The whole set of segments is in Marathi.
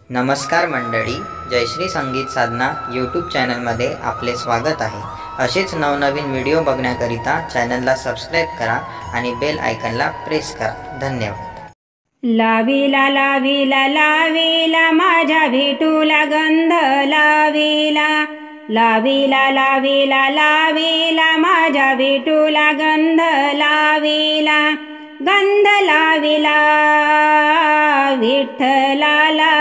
नमस्कार मंडळी, जयश्री संगीत साधना यूट्यूब चॅनलमध्ये आपले स्वागत आहे। असेच नवनवीन व्हिडिओ बघण्याकरिता चॅनलला सबस्क्राइब करा आणि बेल आयकॉनला प्रेस करा। धन्यवाद। लाविला लाविला लाविला माझ्या विठूला गंध लाविला, लाविला लाविला लाविला माझ्या विठूला गंध लाविला, गंध लाविला विठ्ठलाला,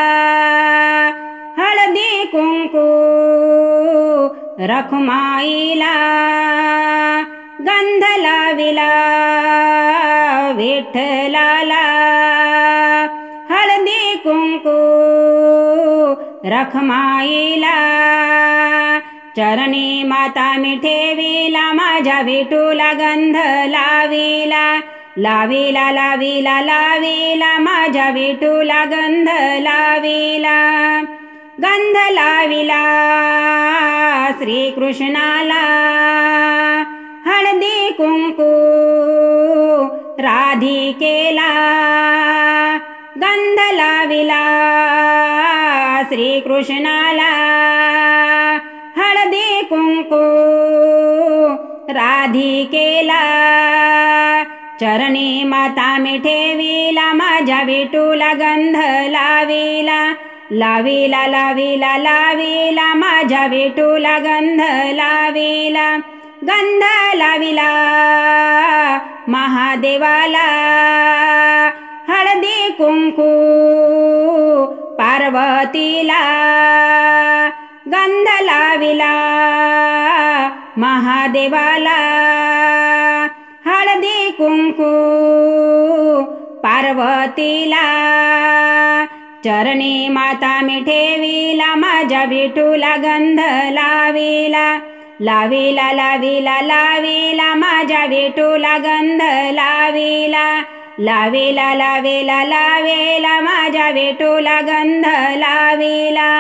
हळदी कुंकू रखुमाईला, गंध लाविला विठ्ठलाला, हळदी कुंकू रखमाईला, चरणी माता मी ठेविला माझ्या विठूला गंध लाविला, लाविला लाविला लाविला माझ्या विठूला गंध लाविला, गंध लाविला श्री कृष्णाला, हळदी कुंकू राधिकेला, गंध लाविला श्री कृष्णाला, हळदी कुंकू राधिकेला, चरणी माता मी ठेविला माझ्या विठूला गंध लाविला, लाविला लाविला लाविला माझ्या विठूला गंध लाविला, गंध लाविला महादेवाला, हळदी कुंकू पार्वतीला, गंध लाविला महादेवाला, हळदी कुंकू पार्वतीला, चरणी माता मी ठेविला माझ्या विठूला गंध लाविला, लाविला लाविला लाविला माझ्या विठूला गंध लाविला, लाविला लाविला लाविला माझ्या विठूला गंध लाविला।